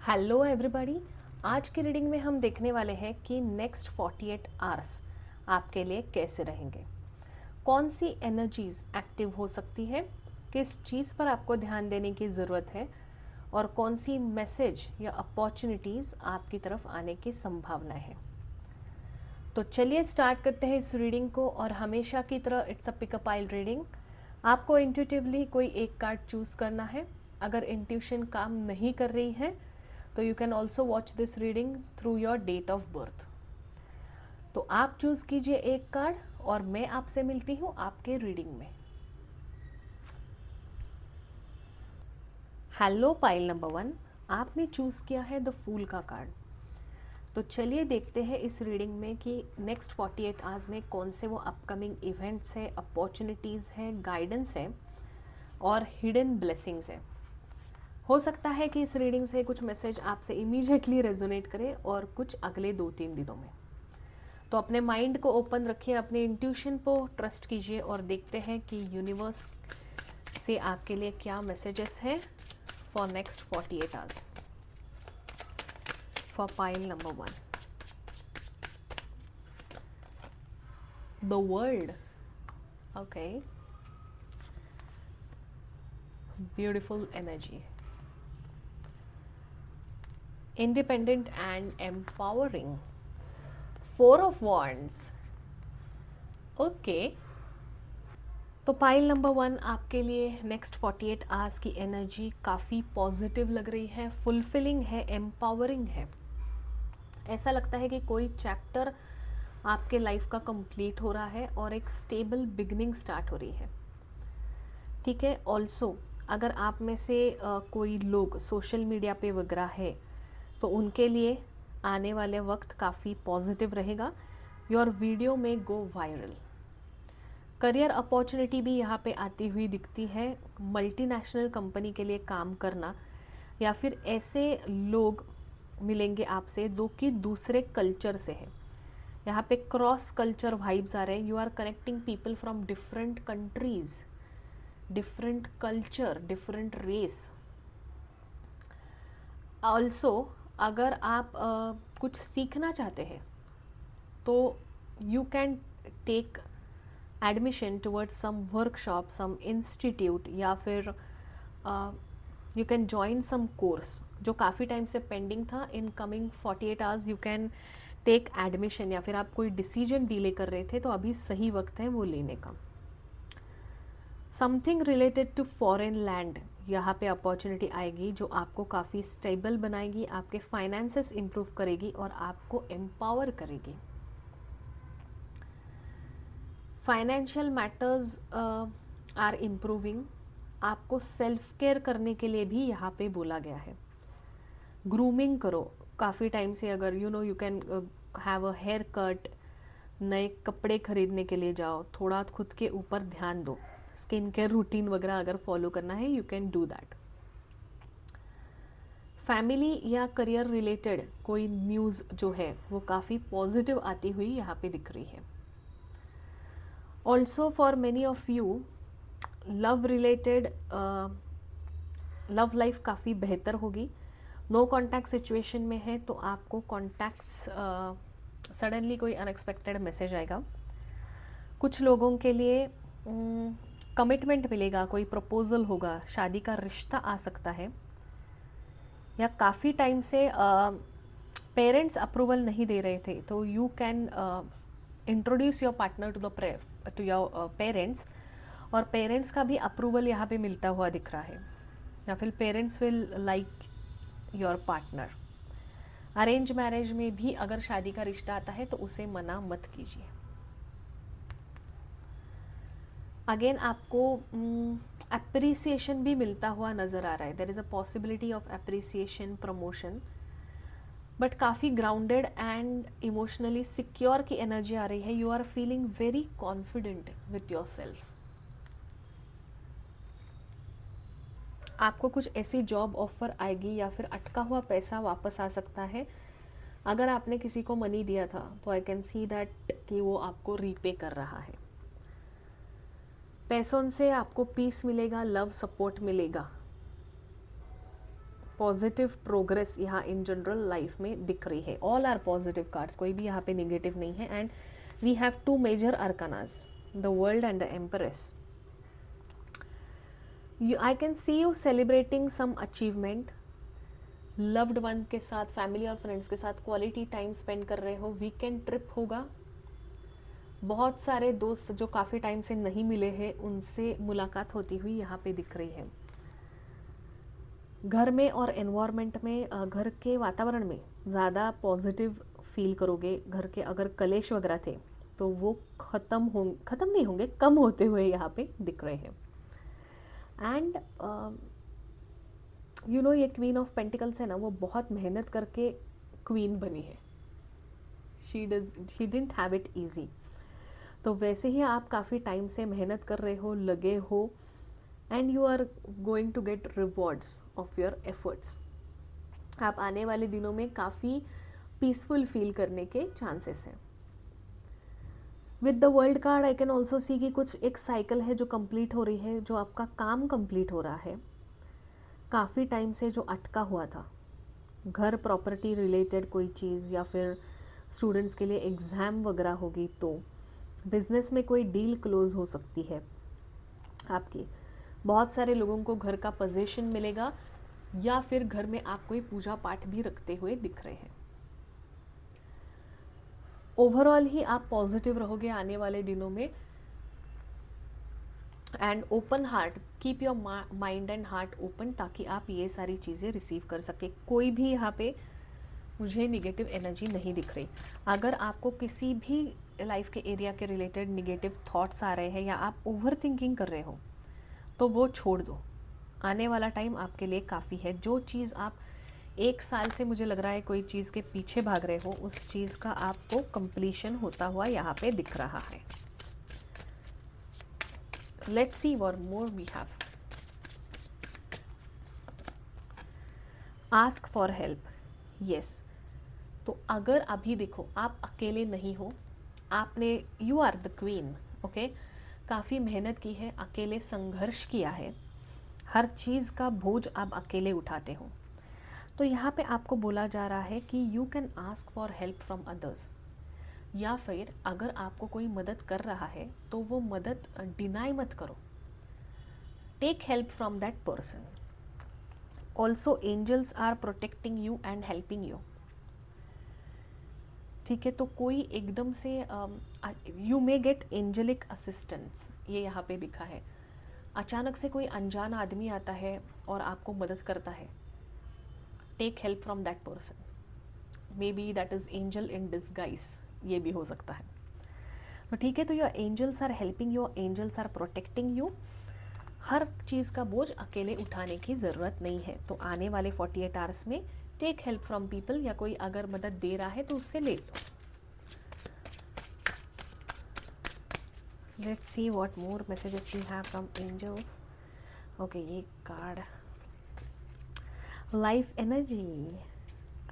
Hello everybody. आज की reading में हम देखने वाले हैं कि नेक्स्ट 48 आवर्स आपके लिए कैसे रहेंगे, कौन सी एनर्जीज एक्टिव हो सकती है, किस चीज़ पर आपको ध्यान देने की ज़रूरत है और कौन सी मैसेज या अपॉर्चुनिटीज़ आपकी तरफ आने की संभावना है। तो चलिए स्टार्ट करते हैं इस रीडिंग को। और हमेशा की तरह it's a pickup pile reading. आपको इंट्यूटिवली कोई एक कार्ड चूज़ करना है। अगर इंट्यूशन काम नहीं कर रही है तो you can also watch this reading through your date of birth. तो आप चूज़ कीजिए एक कार्ड और मैं आपसे मिलती हूँ आपके रीडिंग में। हेलो पाइल नंबर 1, आपने चूज़ किया है द फूल का कार्ड। तो चलिए देखते हैं इस रीडिंग में कि नेक्स्ट 48 आवर्स में कौन से वो अपकमिंग इवेंट्स है, अपॉर्चुनिटीज़ है, गाइडेंस है और हिडन ब्लेसिंग्स है। हो सकता है कि इस रीडिंग से कुछ मैसेज आपसे इमीडिएटली रेजोनेट करे और कुछ अगले 2-3 दिनों में। तो अपने माइंड को ओपन रखिए, अपने इंट्यूशन को ट्रस्ट कीजिए और देखते हैं कि यूनिवर्स से आपके लिए क्या मैसेजेस हैं for next 48 hours for pile number 1, the world. Okay, beautiful energy, independent and empowering, 4 of wands. Okay, तो पाइल नंबर 1 आपके लिए नेक्स्ट 48 आवर्स की एनर्जी काफ़ी पॉजिटिव लग रही है, फुलफिलिंग है, एम्पावरिंग है। ऐसा लगता है कि कोई चैप्टर आपके लाइफ का कंप्लीट हो रहा है और एक स्टेबल बिगनिंग स्टार्ट हो रही है। ठीक है। ऑल्सो अगर आप में से कोई लोग सोशल मीडिया पे वगैरह है तो उनके लिए आने वाले वक्त काफ़ी पॉजिटिव रहेगा। योर वीडियो में गो वायरल। करियर अपॉर्चुनिटी भी यहाँ पे आती हुई दिखती है। मल्टीनेशनल कंपनी के लिए काम करना या फिर ऐसे लोग मिलेंगे आपसे जो कि दूसरे कल्चर से हैं। यहाँ पे क्रॉस कल्चर वाइब्स आ रहे हैं। You are connecting people from different countries, different culture, different race. Also अगर आप कुछ सीखना चाहते हैं तो you can take admission towards some workshop, some institute या फिर you can join some course जो काफ़ी टाइम से पेंडिंग था। In coming 48 hours you can take admission, या फिर आप कोई डिसीजन डीले कर रहे थे तो अभी सही वक्त है वो लेने का। Something related to foreign land, यहाँ पे अपॉर्चुनिटी आएगी जो आपको काफ़ी स्टेबल बनाएगी, आपके फाइनेंसेस इम्प्रूव करेगी और आपको एम्पावर करेगी। Financial matters are improving. आपको सेल्फ केयर करने के लिए भी यहाँ पे बोला गया है। ग्रूमिंग करो। काफ़ी टाइम से अगर you can have a haircut, नए कपड़े खरीदने के लिए जाओ, थोड़ा खुद के ऊपर ध्यान दो। स्किन केयर रूटीन वगैरह अगर फॉलो करना है you can do that. Family या करियर रिलेटेड कोई न्यूज़ जो है वो काफ़ी पॉजिटिव आती हुई यहाँ पे दिख रही है। Also for many of you love related love life काफ़ी बेहतर होगी। नो कॉन्टैक्ट सिचुएशन में है तो आपको कॉन्टैक्ट्स सडनली कोई अनएक्सपेक्टेड मैसेज आएगा। कुछ लोगों के लिए कमिटमेंट मिलेगा, कोई प्रपोजल होगा, शादी का रिश्ता आ सकता है। या काफ़ी टाइम से पेरेंट्स अप्रूवल नहीं दे रहे थे तो you can introduce your partner to your parents और पेरेंट्स का भी अप्रूवल यहाँ पे मिलता हुआ दिख रहा है। या फिर parents will like your partner. Arrange marriage में भी अगर शादी का रिश्ता आता है तो उसे मना मत कीजिए। अगेन आपको अप्रिसिएशन भी मिलता हुआ नज़र आ रहा है। There is a possibility of appreciation, promotion, but काफ़ी ग्राउंडेड एंड इमोशनली सिक्योर की एनर्जी आ रही है। You are feeling very confident with yourself. आपको कुछ ऐसी जॉब ऑफर आएगी या फिर अटका हुआ पैसा वापस आ सकता है। अगर आपने किसी को मनी दिया था तो आई कैन सी दैट कि वो आपको रीपे कर रहा है। पैसों से आपको पीस मिलेगा, लव सपोर्ट मिलेगा। पॉजिटिव प्रोग्रेस यहाँ इन जनरल लाइफ में दिख रही है. ऑल आर पॉजिटिव कार्ड्स, कोई भी यहाँ पे निगेटिव नहीं है. And we have to major arcanas, the world and the empress. I can see you celebrating some achievement. Loved one के साथ, फैमिली और फ्रेंड्स के साथ क्वालिटी टाइम स्पेंड कर रहे हो. वीकेंड ट्रिप होगा. बहुत सारे दोस्त जो काफ़ी टाइम से नहीं मिले हैं उनसे मुलाकात होती हुई यहाँ पे दिख रही है. घर में और एनवायरनमेंट में, घर के वातावरण में ज़्यादा पॉजिटिव फील करोगे. घर के अगर कलेश वगैरह थे तो वो ख़त्म नहीं होंगे, कम होते हुए यहाँ पे दिख रहे हैं. एंड यू नो ये क्वीन ऑफ पेंटिकल्स है ना, वो बहुत मेहनत करके क्वीन बनी है. She didn't have it easy. तो वैसे ही आप काफ़ी टाइम से मेहनत कर रहे हो, लगे हो, and you are going to get rewards of your efforts. आप आने वाले दिनों में काफ़ी पीसफुल फील करने के चांसेस हैं. With the world card I can also see कि कुछ एक साइकिल है जो कंप्लीट हो रही है, जो आपका काम कंप्लीट हो रहा है. काफ़ी टाइम से जो अटका हुआ था, घर प्रॉपर्टी रिलेटेड कोई चीज़, या फिर स्टूडेंट्स के लिए एग्ज़ाम वगैरह होगी, तो बिज़नेस में कोई डील क्लोज हो सकती है आपकी. बहुत सारे लोगों को घर का पोजीशन मिलेगा, या फिर घर में आप कोई पूजा पाठ भी रखते हुए दिख रहे हैं. ओवरऑल ही आप पॉजिटिव रहोगे आने वाले दिनों में. And open heart, keep your mind and heart open, ताकि आप ये सारी चीज़ें रिसीव कर सके. कोई भी यहाँ पे मुझे निगेटिव एनर्जी नहीं दिख रही. अगर आपको किसी भी लाइफ के एरिया के रिलेटेड निगेटिव थॉट्स आ रहे हैं, या आप ओवर थिंकिंग कर रहे हो, तो वो छोड़ दो. आने वाला टाइम आपके लिए काफ़ी है. जो चीज़ आप 1 साल से मुझे लग रहा है कोई चीज़ के पीछे भाग रहे हो, उस चीज़ का आपको कंप्लीशन होता हुआ यहाँ पे दिख रहा है. Let's see what more we have. Ask for help. Yes, तो अगर अभी देखो आप अकेले नहीं हो, आपने, you are the queen. Okay, काफ़ी मेहनत की है, अकेले संघर्ष किया है, हर चीज़ का बोझ आप अकेले उठाते हो. तो यहाँ पे आपको बोला जा रहा है कि you can ask for help from others. या फिर अगर आपको कोई मदद कर रहा है तो वो मदद डिनाई मत करो. Take help from that person. Also angels are protecting you and helping you. ठीक है, तो कोई एकदम से you may get angelic assistance, ये यहाँ पे लिखा है. अचानक से कोई अनजान आदमी आता है और आपको मदद करता है. Take help from that person. May be that is angel in disguise, ये भी हो सकता है. तो ठीक है, तो your angels are helping you, angels are protecting you. हर चीज़ का बोझ अकेले उठाने की ज़रूरत नहीं है. तो आने वाले 48 आवर्स में टेक हेल्प फ्रॉम पीपल, या कोई अगर मदद दे रहा है तो उससे ले लो. Let's see what more messages we have from angels. Okay, ये card life energy.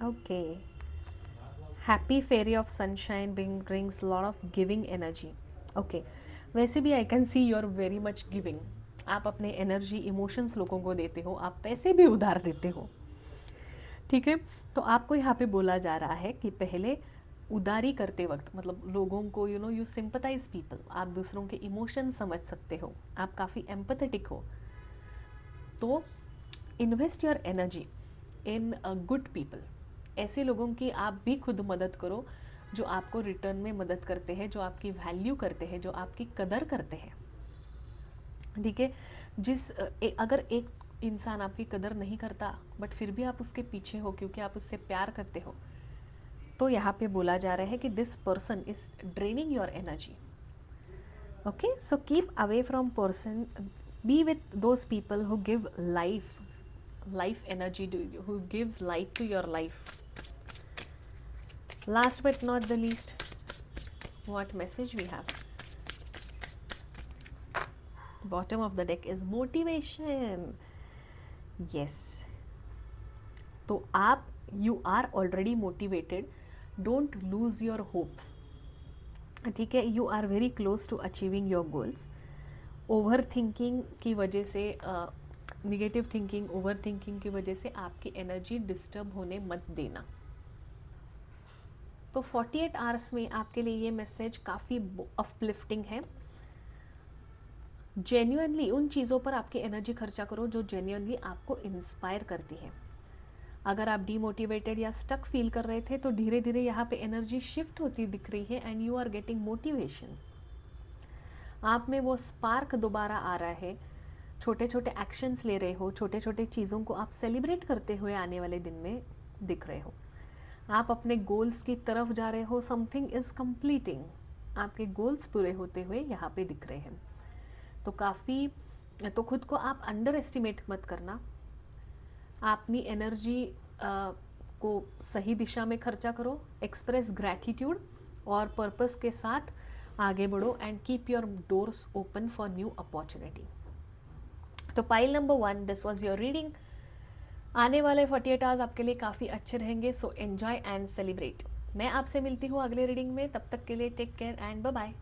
Okay, happy fairy of sunshine brings lot of giving energy. Okay, वैसे भी I can see you are very much giving. आप अपने energy, emotions लोगों को देते हो, आप पैसे भी उधार देते हो. ठीक है, तो आपको यहाँ पे बोला जा रहा है कि पहले उदारी करते वक्त, मतलब लोगों को, you know, you sympathize people, आप दूसरों के इमोशन समझ सकते हो, आप काफ़ी एम्पैथेटिक हो. तो invest your energy in good people. ऐसे लोगों की आप भी खुद मदद करो जो आपको रिटर्न में मदद करते हैं, जो आपकी वैल्यू करते हैं, जो आपकी कदर करते हैं. ठीक है, अगर एक इंसान आपकी कदर नहीं करता बट फिर भी आप उसके पीछे हो क्योंकि आप उससे प्यार करते हो, तो यहाँ पे बोला जा रहा है कि this person is draining your energy. Okay, so keep away from person, be with those people who give life energy, who gives life to your life. Last but not the least, what message we have. Bottom of the deck is motivation. Yes, तो आप, you are already motivated. Don't lose your hopes. ठीक है, you are very close to achieving your goals. Over thinking की वजह से negative thinking, over thinking की वजह से आपकी एनर्जी डिस्टर्ब होने मत देना। तो 48 आवर्स में आपके लिए ये मैसेज काफ़ी अपलिफ्टिंग है। जेन्युइनली उन चीज़ों पर आपकी एनर्जी खर्चा करो जो जेन्युइनली आपको इंस्पायर करती है। अगर आप डीमोटिवेटेड या स्टक फील कर रहे थे तो धीरे धीरे यहाँ पे एनर्जी शिफ्ट होती दिख रही है and you are getting motivation. आप में वो स्पार्क दोबारा आ रहा है, छोटे छोटे एक्शंस ले रहे हो, छोटे छोटे चीज़ों को आप सेलिब्रेट करते हुए आने वाले दिन में दिख रहे हो। आप अपने गोल्स की तरफ जा रहे हो, समथिंग इज़ कंप्लीटिंग, आपके गोल्स पूरे होते हुए यहाँ पे दिख रहे हैं। तो काफ़ी, तो खुद को आप अंडर एस्टिमेट मत करना, अपनी एनर्जी को सही दिशा में खर्चा करो, एक्सप्रेस ग्रैटिट्यूड और पर्पस के साथ आगे बढ़ो and keep your doors open for new opportunity. तो pile number 1, this was your reading. आने वाले 48 आवर्स आपके लिए काफ़ी अच्छे रहेंगे, सो एन्जॉय एंड सेलिब्रेट। मैं आपसे मिलती हूँ अगले रीडिंग में, तब तक के लिए take care and bye bye.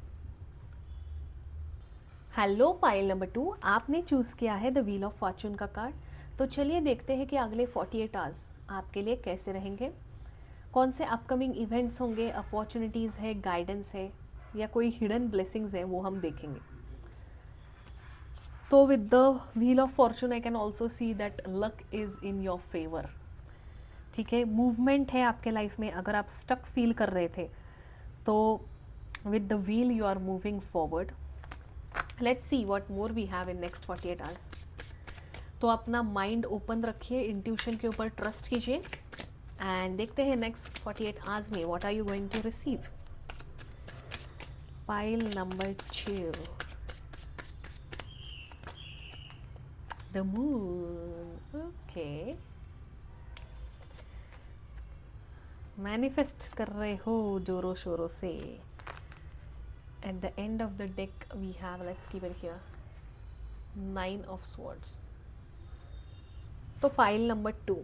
Hello pile number 2, आपने चूज़ किया है द व्हील ऑफ फॉर्चून का कार्ड। तो चलिए देखते हैं कि अगले 48 आवर्स आपके लिए कैसे रहेंगे, कौन से अपकमिंग इवेंट्स होंगे, अपॉर्चुनिटीज़ है, गाइडेंस है या कोई हिडन ब्लेसिंग्स है, वो हम देखेंगे। तो with the wheel of Fortune I can also see that luck is in your favour. ठीक है, मूवमेंट है आपके लाइफ में। अगर आप स्टक फील कर रहे थे तो with the wheel you are moving forward. Let's see what more we have in next 48 hours. तो अपना माइंड ओपन रखिए, इंट्यूशन के ऊपर ट्रस्ट कीजिए एंड देखते हैं नेक्स्ट 48 आवर्स में what are you going to receive. Pile number 2, the moon. Okay, manifest कर रहे हो जोरों शोरों से। At the end of the deck we have, let's keep it here, 9 of swords. तो पाइल नंबर 2,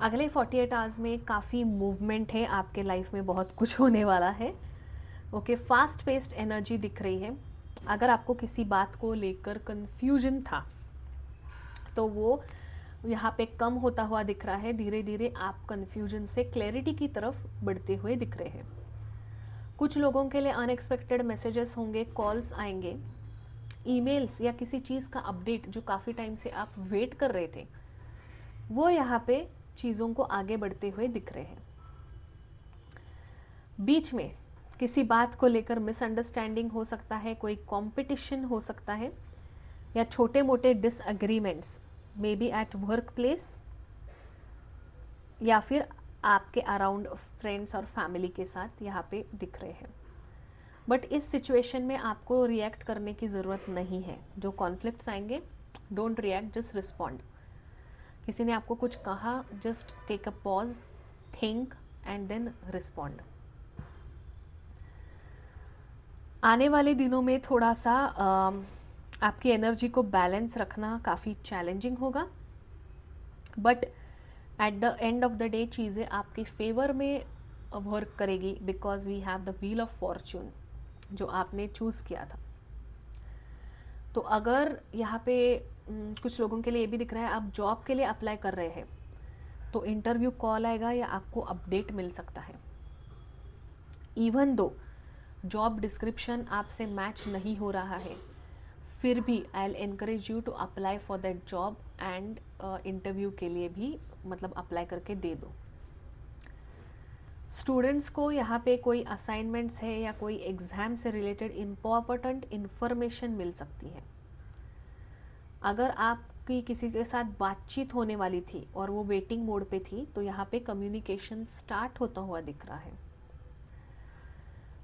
अगले 48 आवर्स में काफ़ी मूवमेंट है आपके लाइफ में, बहुत कुछ होने वाला है। ओके, फास्ट पेस्ड एनर्जी दिख रही है। अगर आपको किसी बात को लेकर कन्फ्यूजन था तो वो यहाँ पे कम होता हुआ दिख रहा है। धीरे धीरे आप कन्फ्यूजन से क्लैरिटी की तरफ बढ़ते हुए दिख रहे हैं। कुछ लोगों के लिए अनएक्सपेक्टेड मैसेजेस होंगे, कॉल्स आएंगे, ईमेल्स या किसी चीज़ का अपडेट जो काफ़ी टाइम से आप वेट कर रहे थे, वो यहाँ पे चीज़ों को आगे बढ़ते हुए दिख रहे हैं। बीच में किसी बात को लेकर मिसअंडरस्टैंडिंग हो सकता है, कोई कंपटीशन हो सकता है या छोटे मोटे disagreements, may be at work place या फिर आपके अराउंड फ्रेंड्स और फैमिली के साथ यहाँ पे दिख रहे हैं। बट इस सिचुएशन में आपको रिएक्ट करने की ज़रूरत नहीं है। जो कॉन्फ्लिक्ट्स आएंगे, डोंट रिएक्ट, जस्ट रिस्पॉन्ड। किसी ने आपको कुछ कहा, just take a pause, think and then respond. आने वाले दिनों में थोड़ा सा आपकी एनर्जी को बैलेंस रखना काफ़ी चैलेंजिंग होगा, but at the end of the day चीज़ें आपके फेवर में वर्क करेगी, because we have the wheel of fortune जो आपने चूज़ किया था। तो अगर यहाँ पे कुछ लोगों के लिए ये भी दिख रहा है आप जॉब के लिए अप्लाई कर रहे हैं, तो इंटरव्यू कॉल आएगा या आपको अपडेट मिल सकता है। इवन दो जॉब डिस्क्रिप्शन आपसे मैच नहीं हो रहा है, फिर भी I will encourage you to apply for that job and interview के लिए भी मतलब अप्लाई करके दे दो। स्टूडेंट्स को यहाँ पे कोई असाइनमेंट्स है या कोई एग्ज़ाम से रिलेटेड इम्पॉर्टेंट इन्फॉर्मेशन मिल सकती है। अगर आपकी किसी के साथ बातचीत होने वाली थी और वो वेटिंग मोड पे थी, तो यहाँ पे कम्युनिकेशन स्टार्ट होता हुआ दिख रहा है।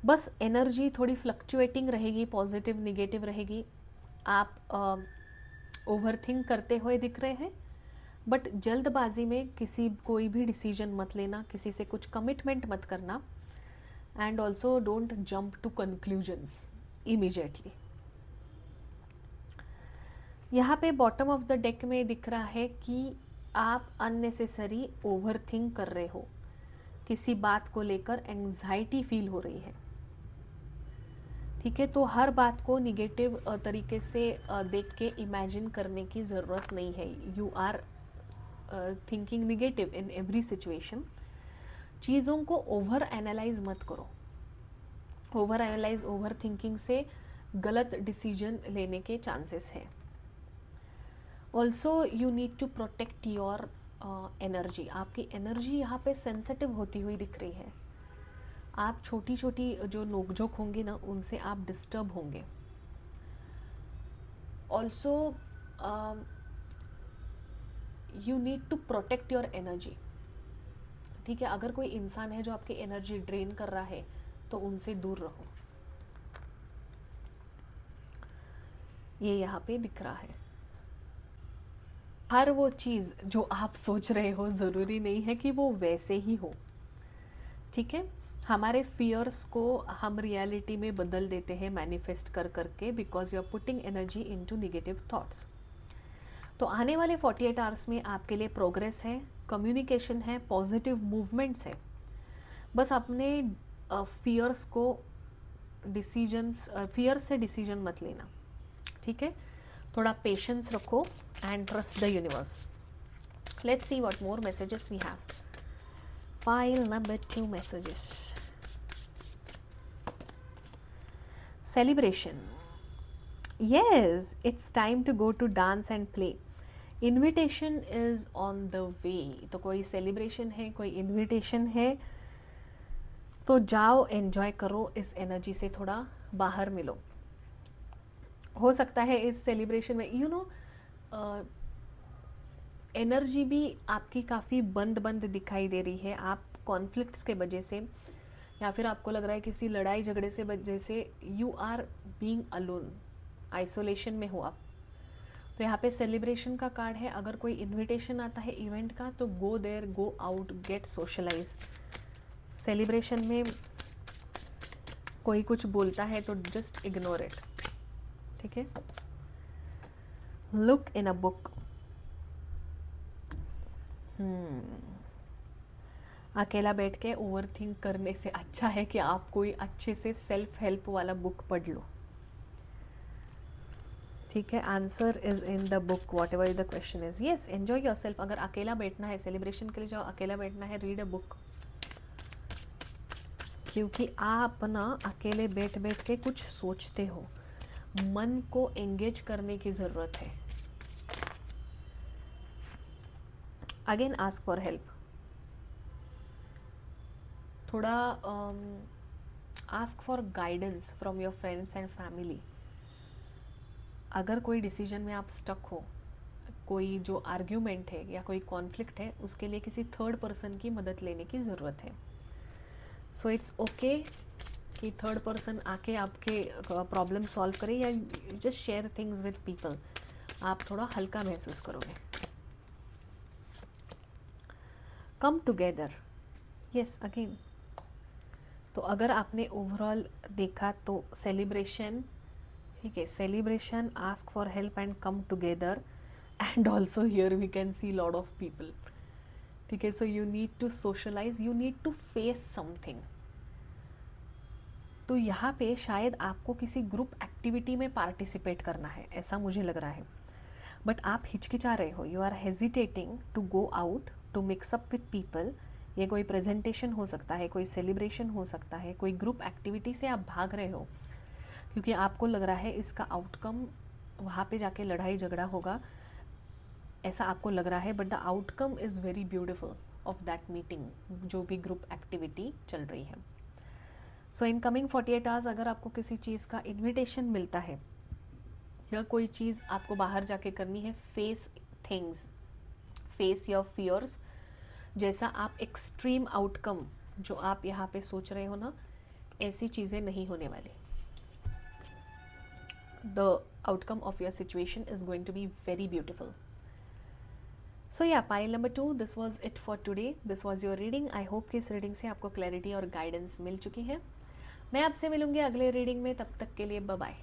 बस एनर्जी थोड़ी फ्लक्चुएटिंग रहेगी, पॉजिटिव निगेटिव रहेगी। आप ओवरथिंक करते हुए दिख रहे हैं, बट जल्दबाजी में कोई भी डिसीजन मत लेना, किसी से कुछ कमिटमेंट मत करना and also don't jump to conclusions immediately. यहाँ पे बॉटम ऑफ द डेक में दिख रहा है कि आप अननेसेसरी ओवरथिंक कर रहे हो, किसी बात को लेकर एंग्जाइटी फील हो रही है। ठीक है, तो हर बात को निगेटिव तरीके से देख के इमेजिन करने की ज़रूरत नहीं है. You are thinking negative in every situation. चीज़ों को ओवर एनालाइज मत करो. ओवर एनालाइज, ओवर थिंकिंग से गलत डिसीजन लेने के चांसेस है. Also you need to protect your energy. आपकी एनर्जी यहाँ पे सेंसिटिव होती हुई दिख रही है. आप छोटी छोटी जो नोकझोंक होंगी ना, उनसे आप डिस्टर्ब होंगे. Also you need to protect your energy. ठीक है, अगर कोई इंसान है जो आपकी एनर्जी ड्रेन कर रहा है तो उनसे दूर रहो. ये यहाँ पे दिख रहा है. हर वो चीज़ जो आप सोच रहे हो ज़रूरी नहीं है कि वो वैसे ही हो. ठीक है, हमारे फियर्स को हम रियलिटी में बदल देते हैं मैनिफेस्ट कर करके, because you are putting energy into negative thoughts. तो आने वाले 48 आवर्स में आपके लिए प्रोग्रेस है, कम्युनिकेशन है, पॉजिटिव मूवमेंट्स है. बस अपने फियर्स को फियर से डिसीजन मत लेना. ठीक है, थोड़ा पेशेंस रखो and trust the universe. Let's see what more messages we have. Pile number 2 messages. Celebration. Yes, it's time to go to dance and play. Invitation is on the way. तो कोई celebration है, कोई invitation है, तो जाओ enjoy करो. इस energy से थोड़ा बाहर मिलो. हो सकता है इस celebration में you know एनर्जी भी आपकी काफ़ी बंद बंद दिखाई दे रही है. आप कॉन्फ्लिक्ट्स के वजह से, या फिर आपको लग रहा है किसी लड़ाई झगड़े से वजह से you are being alone, isolation में हो आप. तो यहाँ पे सेलिब्रेशन का कार्ड है. अगर कोई इनविटेशन आता है इवेंट का तो go there, go out, get socialize. Celebration में कोई कुछ बोलता है तो जस्ट इग्नोर इट. ठीक है, लुक इन अ बुक. अकेला बैठ के ओवर थिंक करने से अच्छा है कि आप कोई अच्छे से सेल्फ हेल्प वाला बुक पढ़ लो. ठीक है, answer is in the book what ever the question is. Yes, enjoy your self. अगर अकेला बैठना है, सेलिब्रेशन के लिए जाओ, अकेला बैठना है, रीड अ बुक. क्योंकि आप ना अकेले बैठ बैठ के कुछ सोचते हो. मन को एंगेज करने की ज़रूरत है. Again ask for help. थोड़ा ask for guidance from your friends and family. अगर कोई डिसीजन में आप स्टक हो, कोई जो आर्ग्यूमेंट है या कोई कॉन्फ्लिक्ट है, उसके लिए किसी थर्ड पर्सन की मदद लेने की ज़रूरत है. सो इट्स ओके कि थर्ड पर्सन आके आपके प्रॉब्लम सॉल्व करे, या just share things with people. आप थोड़ा हल्का महसूस करोगे. Come together. Yes, again. तो अगर आपने ओवरऑल देखा तो सेलिब्रेशन, ठीक है, celebration, ask for help and come together. And also here we can see lot of people. ठीक है, so you need to socialize, you need to face something. तो यहाँ पे शायद आपको किसी ग्रुप एक्टिविटी में पार्टिसिपेट करना है, ऐसा मुझे लग रहा है. बट आप हिचकिचा रहे हो. You are hesitating to go out to mix up with people. ये कोई प्रेजेंटेशन हो सकता है, कोई सेलिब्रेशन हो सकता है, कोई ग्रुप एक्टिविटी से आप भाग रहे हो क्योंकि आपको लग रहा है इसका आउटकम वहाँ पे जाके लड़ाई झगड़ा होगा, ऐसा आपको लग रहा है. But the outcome is very beautiful of that meeting, जो भी ग्रुप एक्टिविटी चल रही है. सो इन कमिंग 48 आवर्स अगर आपको किसी चीज़ का इन्विटेशन मिलता है या कोई चीज़ आपको बाहर जाके करनी है, face things, face your fears. जैसा आप एक्सट्रीम आउटकम जो आप यहाँ पे सोच रहे हो ना, ऐसी चीज़ें नहीं होने वाली. The outcome of your situation is going to be very beautiful. So ya, pile number 2, this was it for today. This was your reading. I hope कि इस रीडिंग से आपको क्लैरिटी और गाइडेंस मिल चुकी है. मैं आपसे मिलूंगी अगले रीडिंग में. तब तक के लिए bye bye.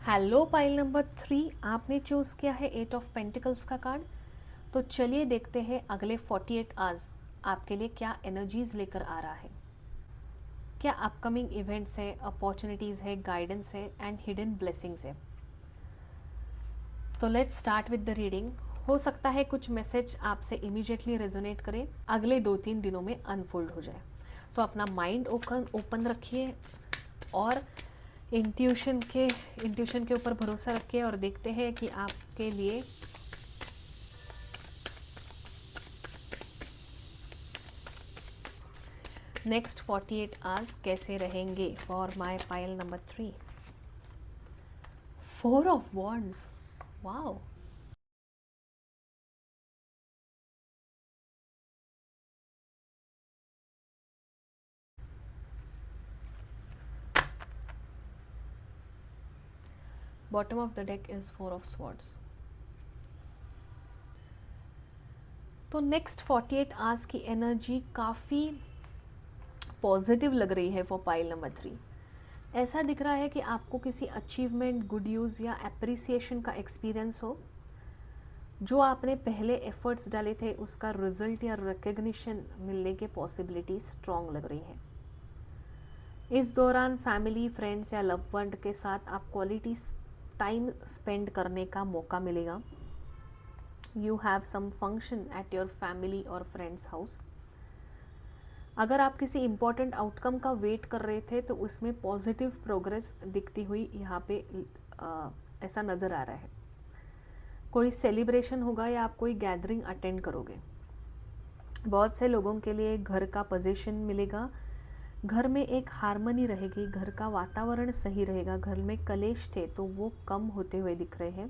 Hello, pile number 3, आपने चूज़ किया है 8 ऑफ पेंटिकल्स का कार्ड. तो चलिए देखते हैं अगले 48 आवर्स आपके लिए क्या एनर्जीज लेकर आ रहा है. क्या अपकमिंग इवेंट्स है, अपॉर्चुनिटीज़ है, गाइडेंस है एंड हिडन ब्लेसिंग्स है। तो let's start with the reading. हो सकता है कुछ मैसेज आपसे इमीडिएटली रेजोनेट करे, अगले 2-3 दिनों में अनफोल्ड हो जाए। तो अपना माइंड ओपन रखिए और इंट्यूशन के ऊपर भरोसा रखिए और देखते हैं कि आपके लिए नेक्स्ट 48 आवर्स कैसे रहेंगे। For my pile number 3, 4 of wands. Wow, bottom of the deck is 4 of swords. तो नेक्स्ट 48 आवर्स की एनर्जी काफ़ी पॉजिटिव लग रही है फॉर पाइल नंबर 3। ऐसा दिख रहा है कि आपको किसी अचीवमेंट, गुड न्यूज़ या एप्रिसिएशन का एक्सपीरियंस हो। जो आपने पहले एफर्ट्स डाले थे उसका रिजल्ट या रिकग्निशन मिलने के पॉसिबिलिटी स्ट्रॉन्ग लग रही है। इस दौरान फैमिली, फ्रेंड्स या लव वन के साथ आप क्वालिटी टाइम स्पेंड करने का मौका मिलेगा। You have some function at your family और फ्रेंड्स हाउस। अगर आप किसी इम्पॉर्टेंट आउटकम का वेट कर रहे थे तो उसमें पॉजिटिव प्रोग्रेस दिखती हुई यहाँ पे ऐसा नज़र आ रहा है। कोई सेलिब्रेशन होगा या आप कोई गैदरिंग अटेंड करोगे। बहुत से लोगों के लिए घर का पोजीशन मिलेगा, घर में एक हार्मनी रहेगी, घर का वातावरण सही रहेगा। घर में कलेश थे तो वो कम होते हुए दिख रहे हैं।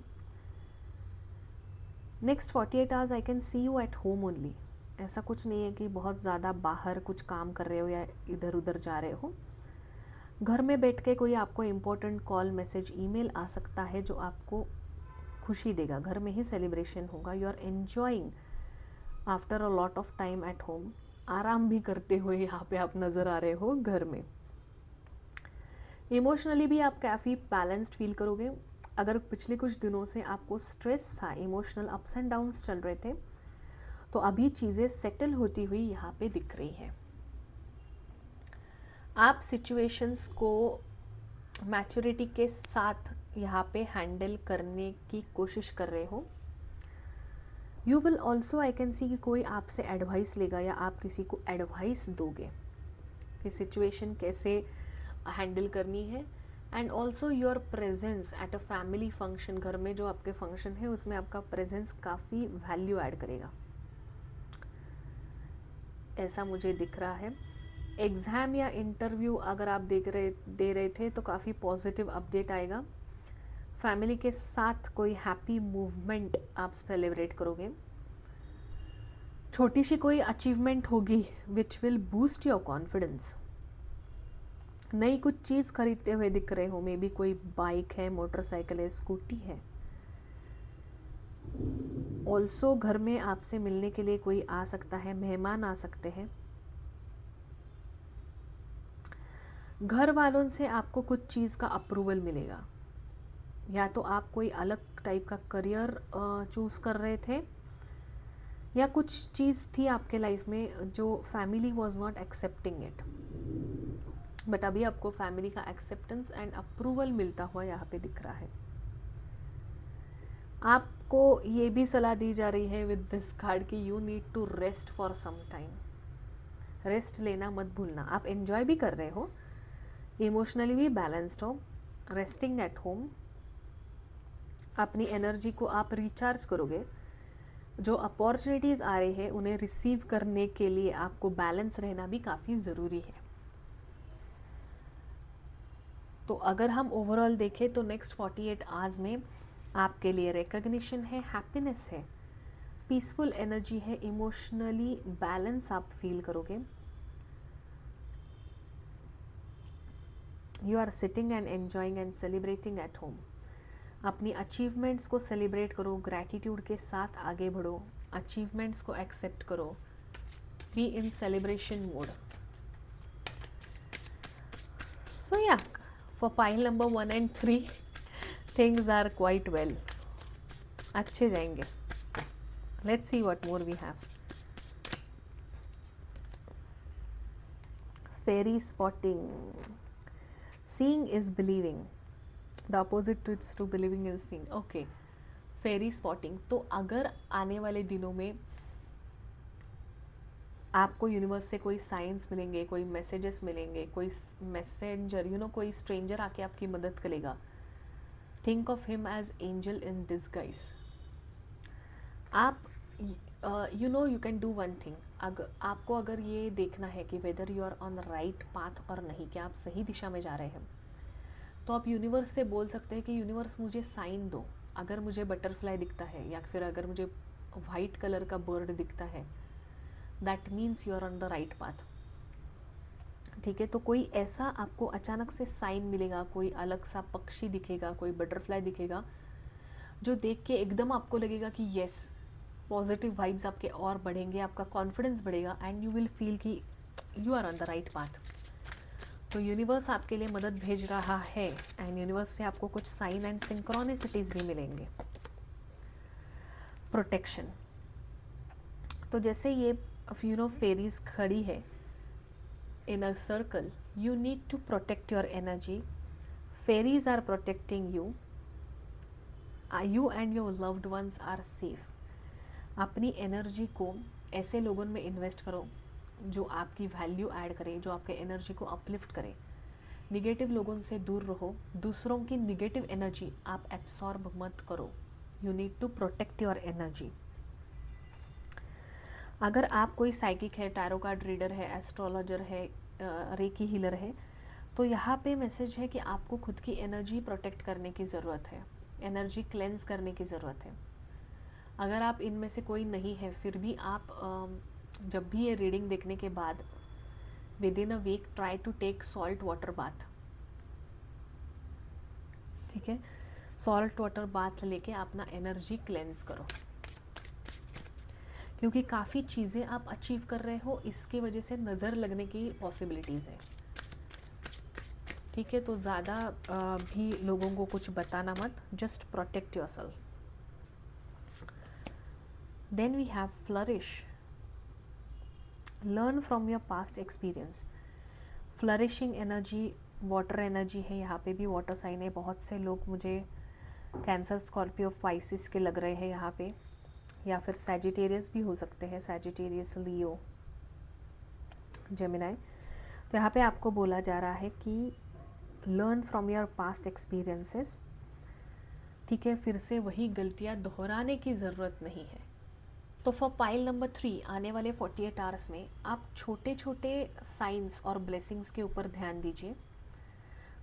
Next 48 hours I can see you at home only. ऐसा कुछ नहीं है कि बहुत ज़्यादा बाहर कुछ काम कर रहे हो या इधर उधर जा रहे हो। घर में बैठ के कोई आपको इम्पोर्टेंट कॉल, मैसेज, ईमेल आ सकता है जो आपको खुशी देगा। घर में ही सेलिब्रेशन होगा। You are enjoying after a lot of time at home. आराम भी करते हुए यहाँ पे आप नज़र आ रहे हो घर में। इमोशनली भी आप काफ़ी बैलेंस्ड फील करोगे। अगर पिछले कुछ दिनों से आपको स्ट्रेस था, इमोशनल अप्स एंड डाउन्स चल रहे थे, तो अभी चीज़ें सेटल होती हुई यहाँ पे दिख रही है। आप सिचुएशंस को मैच्योरिटी के साथ यहाँ पे हैंडल करने की कोशिश कर रहे हो। You will also, I can सी कि कोई आपसे एडवाइस लेगा या आप किसी को एडवाइस दोगे कि सिचुएशन कैसे हैंडल करनी है। And also your presence at a family function, घर में जो आपके फंक्शन है उसमें आपका प्रेजेंस काफ़ी वैल्यू ऐड करेगा, ऐसा मुझे दिख रहा है। एग्ज़ाम या इंटरव्यू अगर आप दे रहे थे तो काफ़ी पॉजिटिव अपडेट आएगा। फैमिली के साथ कोई हैप्पी मूवमेंट आप सेलिब्रेट करोगे। छोटी सी कोई अचीवमेंट होगी which will boost your confidence. नई कुछ चीज़ खरीदते हुए दिख रहे हो। मे बी कोई बाइक है, मोटरसाइकिल है, स्कूटी है। ऑल्सो घर में आपसे मिलने के लिए कोई आ सकता है, मेहमान आ सकते हैं। घर वालों से आपको कुछ चीज़ का अप्रूवल मिलेगा। या तो आप कोई अलग टाइप का करियर चूज़ कर रहे थे या कुछ चीज़ थी आपके लाइफ में जो family was not accepting it, but अभी आपको फैमिली का एक्सेप्टेंस एंड अप्रूवल मिलता हुआ यहाँ पे दिख रहा है। आपको ये भी सलाह दी जा रही है विद दिस कार्ड कि you need to rest for some time. Rest लेना मत भूलना। आप एंजॉय भी कर रहे हो, इमोशनली भी बैलेंस्ड हो, रेस्टिंग एट होम। अपनी एनर्जी को आप रिचार्ज करोगे। जो अपॉर्चुनिटीज़ आ रही है उन्हें रिसीव करने के लिए आपको बैलेंस रहना भी काफ़ी ज़रूरी है। तो अगर हम ओवरऑल देखें तो नेक्स्ट 48 आवर्स में आपके लिए रिकग्निशन है, हैप्पीनेस है, पीसफुल एनर्जी है, इमोशनली बैलेंस आप फील करोगे। You are sitting and enjoying and celebrating at home. अपनी अचीवमेंट्स को सेलिब्रेट करो, ग्रैटिट्यूड के साथ आगे बढ़ो, अचीवमेंट्स को एक्सेप्ट करो, be in celebration mode. So yeah for pile number 1 and 3 things are quite well, अच्छे जाएंगे। Let's see what more we have. Fairy spotting. Seeing is believing. The opposite to believing is seeing. Okay, Pheri spotting. तो अगर आने वाले दिनों में आपको universe से कोई साइंस मिलेंगे, कोई मैसेजेस मिलेंगे, कोई मैसेंजर कोई स्ट्रेंजर आके आपकी मदद करेगा, think of him as angel in disguise. आप you can do one thing. आपको अगर ये देखना है कि whether you are on the right path और नहीं, कि आप सही दिशा में जा रहे हैं, तो आप यूनिवर्स से बोल सकते हैं कि यूनिवर्स मुझे साइन दो. अगर मुझे बटरफ्लाई दिखता है या फिर अगर मुझे वाइट कलर का बर्ड दिखता है, that means you are on the right path. ठीक है, तो कोई ऐसा आपको अचानक से साइन मिलेगा, कोई अलग सा पक्षी दिखेगा, कोई बटरफ्लाई दिखेगा, जो देख के एकदम आपको लगेगा कि येस, पॉजिटिव वाइब्स आपके और बढ़ेंगे, आपका कॉन्फिडेंस बढ़ेगा एंड यू विल फील कि you are on the right path. तो यूनिवर्स आपके लिए मदद भेज रहा है एंड यूनिवर्स से आपको कुछ साइन एंड सिंक्रोनिसिटीज भी मिलेंगे. प्रोटेक्शन. तो जैसे ये फेरीज खड़ी है in a circle, you need to protect your energy. Fairies are protecting you. You and your loved ones are safe. अपनी एनर्जी को ऐसे लोगों में इन्वेस्ट करो जो आपकी वैल्यू ऐड करें, जो आपके एनर्जी को अपलिफ्ट करें. निगेटिव लोगों से दूर रहो. दूसरों की निगेटिव एनर्जी आप एब्सॉर्ब मत करो. You need to protect your energy. अगर आप कोई साइकिक है, टैरो कार्ड रीडर है, एस्ट्रोलॉजर है, रेकी हीलर है, तो यहाँ पे मैसेज है कि आपको खुद की एनर्जी प्रोटेक्ट करने की ज़रूरत है, एनर्जी क्लेंस करने की ज़रूरत है. अगर आप इनमें से कोई नहीं है, फिर भी आप जब भी ये रीडिंग देखने के बाद within a week try to take salt water bath. ठीक है, सॉल्ट वाटर बाथ लेके अपना एनर्जी क्लेंस करो, क्योंकि काफ़ी चीज़ें आप अचीव कर रहे हो, इसके वजह से नज़र लगने की पॉसिबिलिटीज़ है. ठीक है, तो ज़्यादा भी लोगों को कुछ बताना मत, just protect yourself. Then we have flourish. Learn from your past experience. Flourishing energy water energy है, यहाँ पे भी वाटर साइन है. बहुत से लोग मुझे कैंसर, स्कॉर्पियो, पाइसिस के लग रहे हैं यहाँ पे, या फिर सैजिटेरियस भी हो सकते हैं, सैजिटेरियस, लियो, जेमिनाई. तो यहाँ पे आपको बोला जा रहा है कि learn from your past experiences. ठीक है, फिर से वही गलतियाँ दोहराने की ज़रूरत नहीं है. तो फॉर पाइल नंबर 3 आने वाले 48 आवर्स में आप छोटे छोटे साइंस और ब्लेसिंग्स के ऊपर ध्यान दीजिए.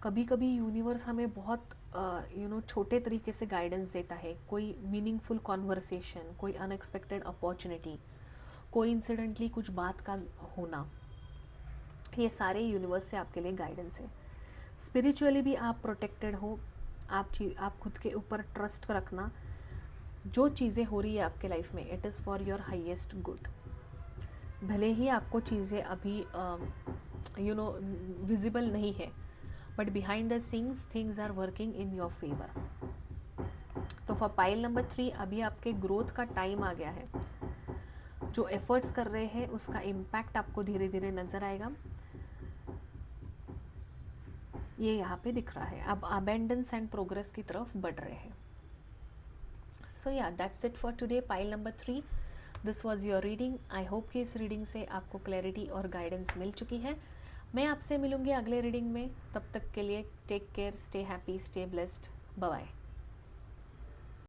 कभी कभी यूनिवर्स हमें बहुत छोटे तरीके से गाइडेंस देता है. कोई मीनिंगफुल कॉन्वर्सेशन, कोई अनएक्सपेक्टेड अपॉर्चुनिटी, कोई इंसिडेंटली कुछ बात का होना, ये सारे यूनिवर्स से आपके लिए गाइडेंस है. स्पिरिचुअली भी आप प्रोटेक्टेड हो. आप खुद के ऊपर ट्रस्ट रखना. जो चीज़ें हो रही है आपके लाइफ में, it is for your highest good. भले ही आपको चीज़ें अभी विजिबल नहीं है, but behind the scenes things are working in your favour. तो फॉर पाइल नंबर 3 अभी आपके ग्रोथ का टाइम आ गया है. जो एफर्ट्स कर रहे हैं उसका इम्पैक्ट आपको धीरे धीरे नज़र आएगा. ये यहाँ पे दिख रहा है. अब अबेंडेंस एंड प्रोग्रेस की तरफ बढ़ रहे हैं. सो या that's it for today, pile number 3. This was your reading. I hope कि इस रीडिंग से आपको क्लैरिटी और गाइडेंस मिल चुकी है. मैं आपसे मिलूंगी अगले रीडिंग में. तब तक के लिए take care, stay happy, stay blessed. Bye bye.